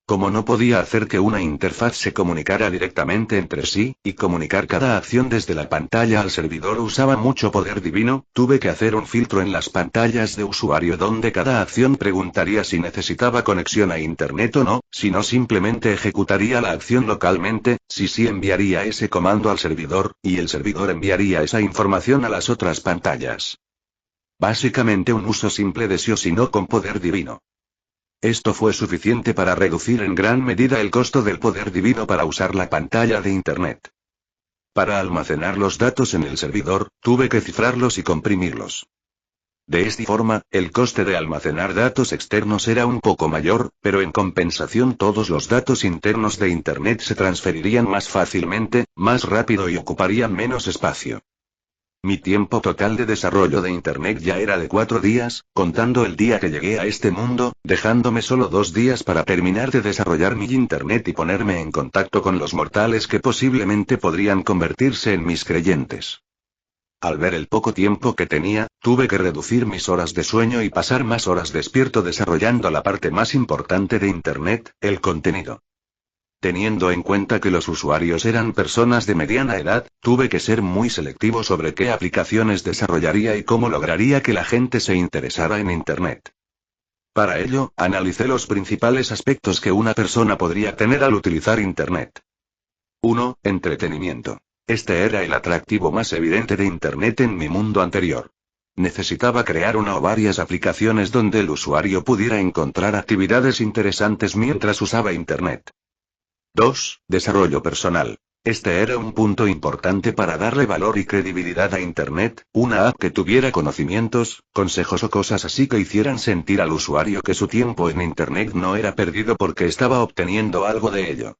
S1: Como no podía hacer que una interfaz se comunicara directamente entre sí, y comunicar cada acción desde la pantalla al servidor usaba mucho poder divino, tuve que hacer un filtro en las pantallas de usuario donde cada acción preguntaría si necesitaba conexión a Internet o no, si no simplemente ejecutaría la acción localmente, si sí enviaría ese comando al servidor, y el servidor enviaría esa información a las otras pantallas. Básicamente un uso simple de sí o si no con poder divino. Esto fue suficiente para reducir en gran medida el costo del poder divino para usar la pantalla de Internet. Para almacenar los datos en el servidor, tuve que cifrarlos y comprimirlos. De esta forma, el coste de almacenar datos externos era un poco mayor, pero en compensación todos los datos internos de Internet se transferirían más fácilmente, más rápido y ocuparían menos espacio. Mi tiempo total de desarrollo de Internet ya era de 4 días, contando el día que llegué a este mundo, dejándome solo 2 días para terminar de desarrollar mi Internet y ponerme en contacto con los mortales que posiblemente podrían convertirse en mis creyentes. Al ver el poco tiempo que tenía, tuve que reducir mis horas de sueño y pasar más horas despierto desarrollando la parte más importante de Internet, el contenido. Teniendo en cuenta que los usuarios eran personas de mediana edad, tuve que ser muy selectivo sobre qué aplicaciones desarrollaría y cómo lograría que la gente se interesara en Internet. Para ello, analicé los principales aspectos que una persona podría tener al utilizar Internet. 1. Entretenimiento. Este era el atractivo más evidente de Internet en mi mundo anterior. Necesitaba crear una o varias aplicaciones donde el usuario pudiera encontrar actividades interesantes mientras usaba Internet. 2. Desarrollo personal. Este era un punto importante para darle valor y credibilidad a Internet, una app que tuviera conocimientos, consejos o cosas así que hicieran sentir al usuario que su tiempo en Internet no era perdido porque estaba obteniendo algo de ello.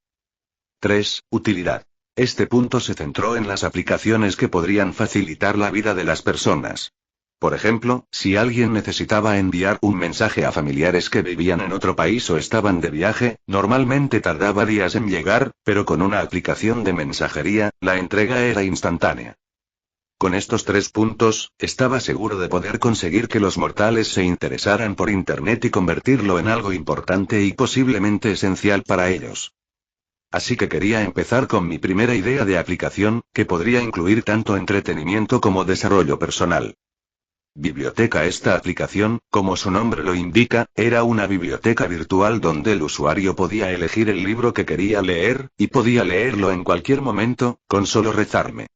S1: 3. Utilidad. Este punto se centró en las aplicaciones que podrían facilitar la vida de las personas. Por ejemplo, si alguien necesitaba enviar un mensaje a familiares que vivían en otro país o estaban de viaje, normalmente tardaba días en llegar, pero con una aplicación de mensajería, la entrega era instantánea. Con estos 3 puntos, estaba seguro de poder conseguir que los mortales se interesaran por Internet y convertirlo en algo importante y posiblemente esencial para ellos. así que quería empezar con mi primera idea de aplicación, que podría incluir tanto entretenimiento como desarrollo personal. Biblioteca. Esta aplicación, como su nombre lo indica, era una biblioteca virtual donde el usuario podía elegir el libro que quería leer, y podía leerlo en cualquier momento, con solo rezarme.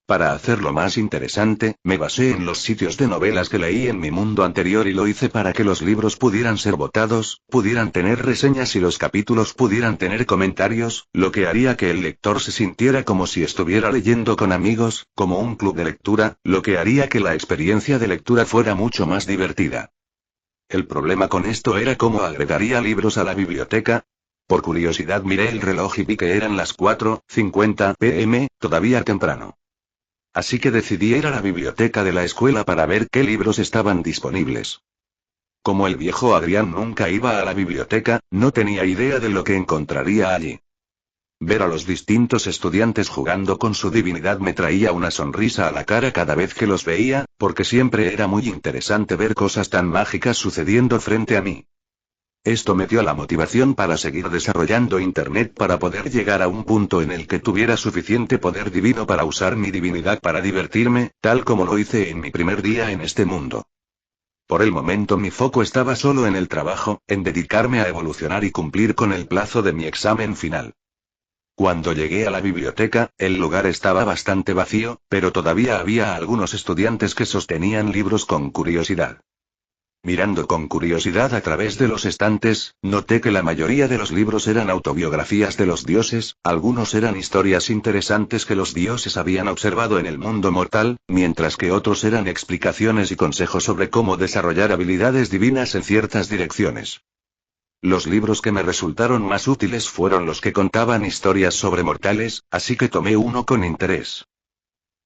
S1: Para hacerlo más interesante, me basé en los sitios de novelas que leí en mi mundo anterior y lo hice para que los libros pudieran ser votados, pudieran tener reseñas y los capítulos pudieran tener comentarios, lo que haría que el lector se sintiera como si estuviera leyendo con amigos, como un club de lectura, lo que haría que la experiencia de lectura fuera mucho más divertida. El problema con esto era cómo agregaría libros a la biblioteca. Por curiosidad miré el reloj y vi que eran las 4:50 p.m., todavía temprano. Así que decidí ir a la biblioteca de la escuela para ver qué libros estaban disponibles. Como el viejo Adrián nunca iba a la biblioteca, no tenía idea de lo que encontraría allí. Ver a los distintos estudiantes jugando con su divinidad me traía una sonrisa a la cara cada vez que los veía, porque siempre era muy interesante ver cosas tan mágicas sucediendo frente a mí. Esto me dio la motivación para seguir desarrollando Internet para poder llegar a un punto en el que tuviera suficiente poder divino para usar mi divinidad para divertirme, tal como lo hice en mi primer día en este mundo. Por el momento mi foco estaba solo en el trabajo, en dedicarme a evolucionar y cumplir con el plazo de mi examen final. Cuando llegué a la biblioteca, el lugar estaba bastante vacío, pero todavía había algunos estudiantes que sostenían libros con curiosidad. Mirando con curiosidad a través de los estantes, noté que la mayoría de los libros eran autobiografías de los dioses, algunos eran historias interesantes que los dioses habían observado en el mundo mortal, mientras que otros eran explicaciones y consejos sobre cómo desarrollar habilidades divinas en ciertas direcciones. Los libros que me resultaron más útiles fueron los que contaban historias sobre mortales, así que tomé uno con interés.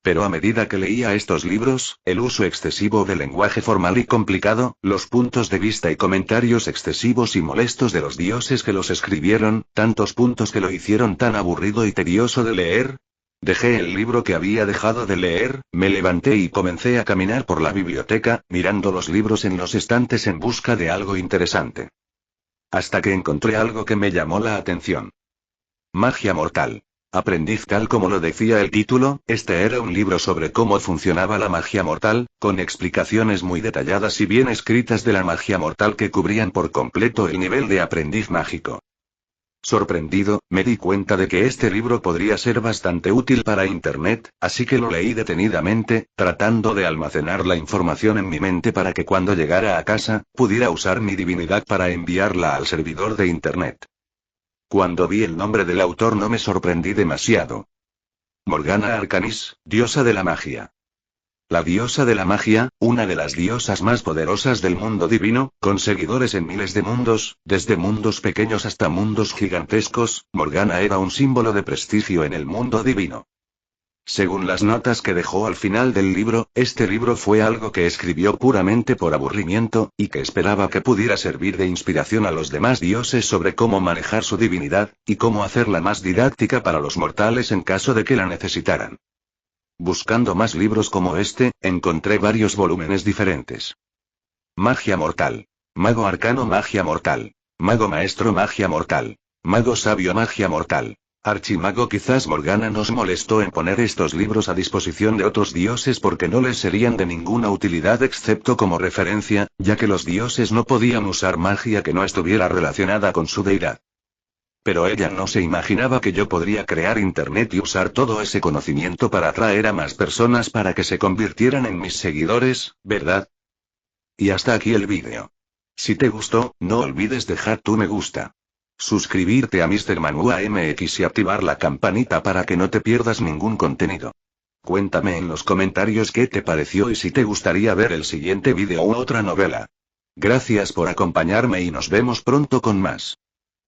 S1: Pero a medida que leía estos libros, el uso excesivo del lenguaje formal y complicado, los puntos de vista y comentarios excesivos y molestos de los dioses que los escribieron, tantos puntos que lo hicieron tan aburrido y tedioso de leer. Dejé el libro que había dejado de leer, me levanté y comencé a caminar por la biblioteca, mirando los libros en los estantes en busca de algo interesante. Hasta que encontré algo que me llamó la atención. Magia mortal. Aprendiz. Tal como lo decía el título, este era un libro sobre cómo funcionaba la magia mortal, con explicaciones muy detalladas y bien escritas de la magia mortal que cubrían por completo el nivel de aprendiz mágico. Sorprendido, me di cuenta de que este libro podría ser bastante útil para Internet, así que lo leí detenidamente, tratando de almacenar la información en mi mente para que cuando llegara a casa, pudiera usar mi divinidad para enviarla al servidor de Internet. Cuando vi el nombre del autor no me sorprendí demasiado. Morgana Arcanis, diosa de la magia. La diosa de la magia, una de las diosas más poderosas del mundo divino, con seguidores en miles de mundos, desde mundos pequeños hasta mundos gigantescos, Morgana era un símbolo de prestigio en el mundo divino. Según las notas que dejó al final del libro, este libro fue algo que escribió puramente por aburrimiento, y que esperaba que pudiera servir de inspiración a los demás dioses sobre cómo manejar su divinidad, y cómo hacerla más didáctica para los mortales en caso de que la necesitaran. Buscando más libros como este, encontré varios volúmenes diferentes. Magia mortal. Mago arcano magia mortal. Mago maestro magia mortal. Mago sabio magia mortal. Archimago. Quizás Morgana nos molestó en poner estos libros a disposición de otros dioses porque no les serían de ninguna utilidad excepto como referencia, ya que los dioses no podían usar magia que no estuviera relacionada con su deidad. Pero ella no se imaginaba que yo podría crear Internet y usar todo ese conocimiento para atraer a más personas para que se convirtieran en mis seguidores, ¿verdad? Y hasta aquí el vídeo. Si te gustó, no olvides dejar tu me gusta. Suscribirte a Mr. Manua MX y activar la campanita para que no te pierdas ningún contenido. Cuéntame en los comentarios qué te pareció y si te gustaría ver el siguiente vídeo u otra novela. Gracias por acompañarme y nos vemos pronto con más.